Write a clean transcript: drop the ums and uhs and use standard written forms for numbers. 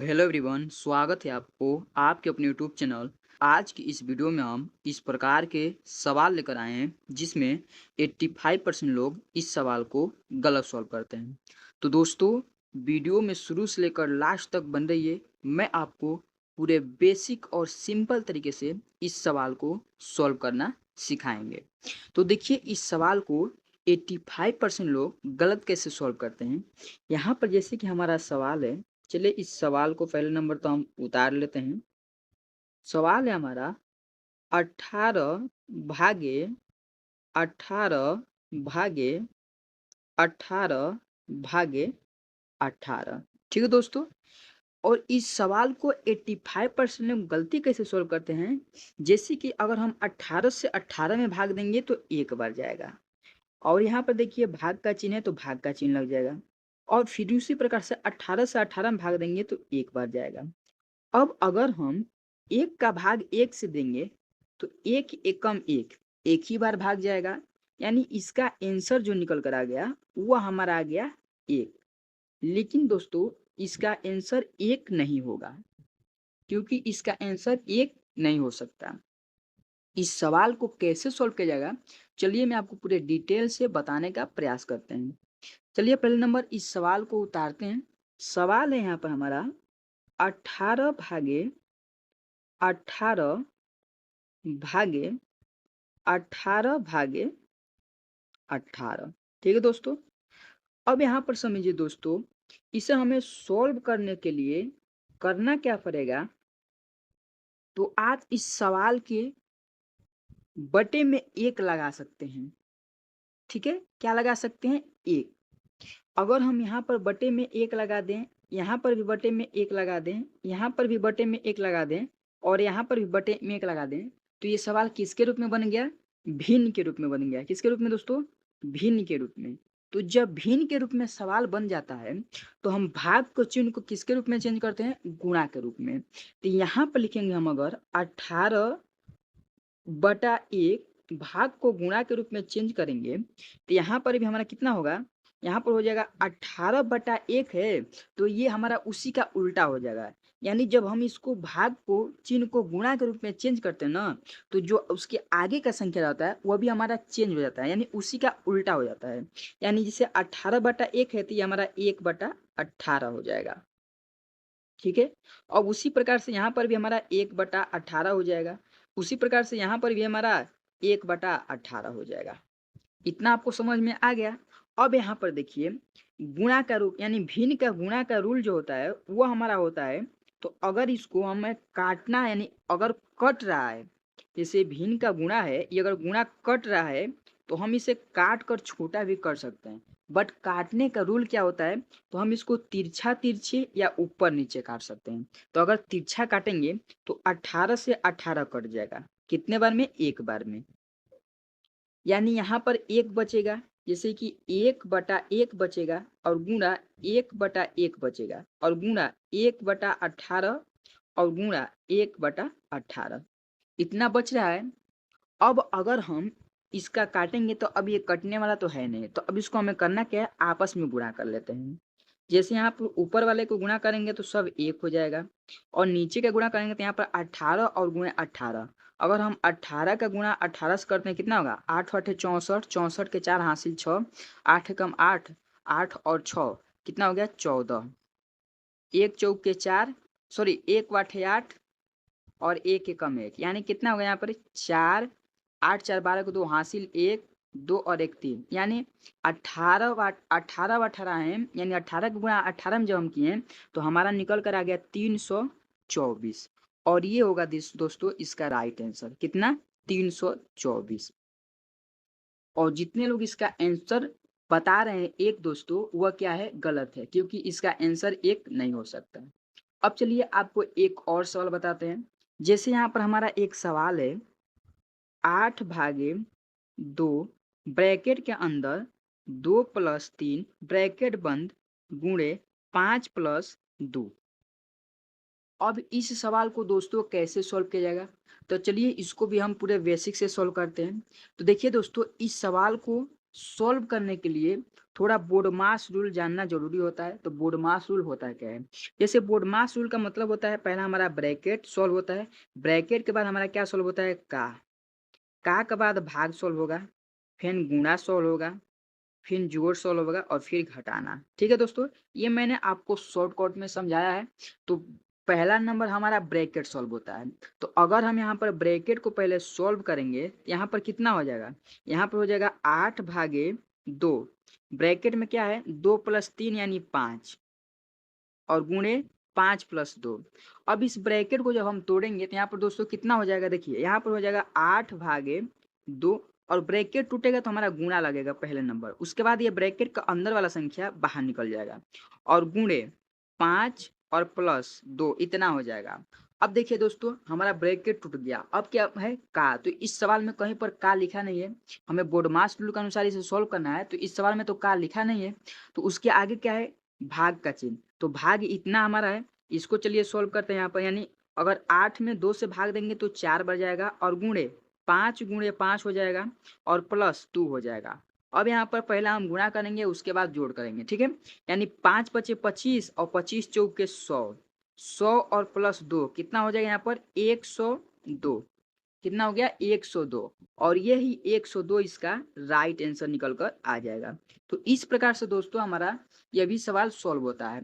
Hello everyone, स्वागत है आपको आपके अपने यूट्यूब चैनल। आज की इस वीडियो में हम इस प्रकार के सवाल लेकर आए हैं जिसमें 85% लोग इस सवाल को गलत सॉल्व करते हैं। तो दोस्तों, वीडियो में शुरू से लेकर लास्ट तक बन रहिए। मैं आपको पूरे बेसिक और सिंपल तरीके से इस सवाल को सॉल्व करना सिखाएंगे। तो देखिए, इस सवाल को 85% लोग गलत कैसे सॉल्व करते हैं। यहाँ पर जैसे कि हमारा सवाल है, चलिए इस सवाल को पहले नंबर तो हम उतार लेते हैं। सवाल है हमारा 18 भागे 18 भागे 18 भागे 18। ठीक है दोस्तों। और इस सवाल को 85% लोग गलती कैसे सोल्व करते हैं। जैसे कि अगर हम 18 से 18 में भाग देंगे तो एक बार जाएगा, और यहाँ पर देखिए भाग का चिन्ह है तो भाग का चिन्ह लग जाएगा। और फिर उसी प्रकार से 18 में भाग देंगे तो एक बार जाएगा। अब अगर हम एक का भाग एक से देंगे तो एक एकम एक, एक ही बार भाग जाएगा। यानी इसका आंसर जो निकल कर आ गया वो हमारा आ गया एक। लेकिन दोस्तों, इसका आंसर एक नहीं होगा, क्योंकि इसका आंसर एक नहीं हो सकता। इस सवाल को कैसे सॉल्व किया जाएगा, चलिए मैं आपको पूरे डिटेल से बताने का प्रयास करते हैं। चलिए पहले नंबर इस सवाल को उतारते हैं। सवाल है यहाँ पर हमारा 18 भागे 18 भागे 18 भागे 18। ठीक है दोस्तों। अब यहाँ पर समझिए दोस्तों, इसे हमें सॉल्व करने के लिए करना क्या पड़ेगा। तो आप इस सवाल के बटे में एक लगा सकते हैं। ठीक है, क्या लगा सकते हैं, एक। अगर हम यहाँ पर बटे में एक लगा दें, यहाँ पर भी बटे में एक लगा दें, यहाँ पर भी बटे में एक लगा दें, और यहाँ पर भी बटे में एक लगा दें, तो ये सवाल किसके रूप में बन गया, भिन्न के रूप में बन गया। किसके रूप में दोस्तों, भिन्न के रूप में। तो जब भिन्न के रूप में सवाल बन जाता है तो हम भाग को चिन्ह को किसके रूप में चेंज करते हैं, गुणा के रूप में। तो यहाँ पर लिखेंगे हम, अगर 18/1 भाग को गुणा के रूप में चेंज करेंगे तो यहाँ पर भी हमारा कितना होगा, यहाँ पर हो जाएगा 18/1 है, तो ये हमारा उसी का उल्टा हो जाएगा। यानी जब हम इसको भाग को चिन्ह को गुणा के रूप में चेंज करते हैं ना, तो जो उसके आगे का संख्या रहता है वह भी हमारा चेंज हो जाता है, यानी उसी का उल्टा हो जाता है। यानी जैसे 18/1 है तो ये हमारा 1/18 हो जाएगा। ठीक है। अब उसी प्रकार से यहाँ पर भी हमारा 1/18 हो जाएगा। उसी प्रकार से यहाँ पर भी हमारा 1/18 हो जाएगा। इतना आपको समझ में आ गया। अब यहाँ पर देखिए, गुणा का रूप यानी भिन्न का गुणा का रूल जो होता है वो हमारा होता है। तो अगर इसको हमें काटना, यानी अगर कट रहा है, जैसे भिन्न का गुणा है, ये अगर गुणा कट रहा है तो हम इसे काट कर छोटा भी कर सकते हैं। बट काटने का रूल क्या होता है, तो हम इसको तिरछा तिरछे या ऊपर नीचे काट सकते हैं। तो अगर तिरछा काटेंगे तो 18 से 18 कट जाएगा। कितने बार में, एक बार में। यानी यहाँ पर एक बचेगा, जैसे कि 1/1 बचेगा, और गुणा 1/1 बचेगा, और गुणा 1/18, और गुणा 1/18। इतना बच रहा है। अब अगर हम इसका काटेंगे तो अब ये कटने वाला तो है नहीं, तो अब इसको हमें करना क्या है, आपस में गुणा कर लेते हैं। जैसे यहाँ पर ऊपर वाले को गुणा करेंगे तो सब एक हो जाएगा, और नीचे का गुणा करेंगे तो यहाँ पर 18 और गुणे 18। अगर हम 18 का गुणा 18 से करते हैं कितना होगा, 8×8 = 64, 64 के 4 हासिल 6, 8 एकम 8, 8 और 6 कितना हो गया, 14। एक चौक के 4, सॉरी 1×8 और एक एकम 1, यानी कितना हो गया यहाँ पर 4, 8 4 12 को 2 हासिल 1, 2 और 1 3, यानी 18/18 है। यानी 18 का गुणा 18 में जब हम किए तो हमारा निकल कर आ गया 324। और ये होगा दोस्तों इसका राइट आंसर, कितना, 324। और जितने लोग इसका आंसर बता रहे हैं एक दोस्तों, वह क्या है, गलत है, क्योंकि इसका आंसर एक नहीं हो सकता। अब चलिए आपको एक और सवाल बताते हैं। जैसे यहाँ पर हमारा एक सवाल है, 8/2 ब्रैकेट के अंदर 2+3 ब्रैकेट बंद गुणे 5+2। अब इस सवाल को दोस्तों कैसे सॉल्व किया जाएगा, तो चलिए इसको भी हम पूरे बेसिक से सॉल्व करते हैं। तो देखिए दोस्तों, इस सवाल को सॉल्व करने के लिए थोड़ा बोडमास रूल जानना जरूरी होता है। तो बोडमास रूल होता है क्या है, जैसे बोडमास रूल का मतलब होता है पहला हमारा ब्रैकेट सॉल्व होता है, ब्रैकेट के बाद हमारा क्या सॉल्व होता है, का के बाद भाग सॉल्व होगा, फिर गुणा सॉल्व होगा, फिर जोड़ सॉल्व होगा और फिर घटाना। ठीक है दोस्तों, ये मैंने आपको शॉर्टकट में समझाया है। तो पहला नंबर हमारा ब्रैकेट सॉल्व होता है। तो अगर हम यहाँ पर ब्रैकेट को पहले सॉल्व करेंगे, यहाँ पर कितना हो जाएगा, यहाँ पर हो जाएगा 8/2। ब्रैकेट में क्या है, 2+3 यानी 5 और गुणे 5+2। अब इस ब्रैकेट को जब हम तोड़ेंगे तो यहाँ पर दोस्तों कितना हो जाएगा, देखिए यहाँ पर हो जाएगा 8/2 और ब्रैकेट टूटेगा तो हमारा गुणा लगेगा पहले नंबर, उसके बाद ये ब्रैकेट का अंदर वाला संख्या बाहर निकल जाएगा और गुणे 5 और +2 इतना हो जाएगा। अब देखिए दोस्तों हमारा ब्रैकेट टूट गया, अब क्या है, का। तो इस सवाल में कहीं पर का लिखा नहीं है, हमें बोडमास रूल के अनुसार इसे सोल्व करना है। तो इस सवाल में तो का लिखा नहीं है, तो उसके आगे क्या है, भाग का चिन्ह। तो भाग इतना हमारा है, इसको चलिए सोल्व करते हैं यहाँ पर। यानी अगर 8 में 2 से भाग देंगे तो 4 बढ़ जाएगा और गुणे 5 हो जाएगा और +2 हो जाएगा। अब यहाँ पर पहला हम गुणा करेंगे, उसके बाद जोड़ करेंगे, ठीक है। यानी 5×5 = 25 और 25×4 = 100, 100 और +2 कितना हो जाएगा, यहाँ पर 102। कितना हो गया, 102। और यही 102 इसका राइट आंसर निकल कर आ जाएगा। तो इस प्रकार से दोस्तों हमारा यह भी सवाल सॉल्व होता है।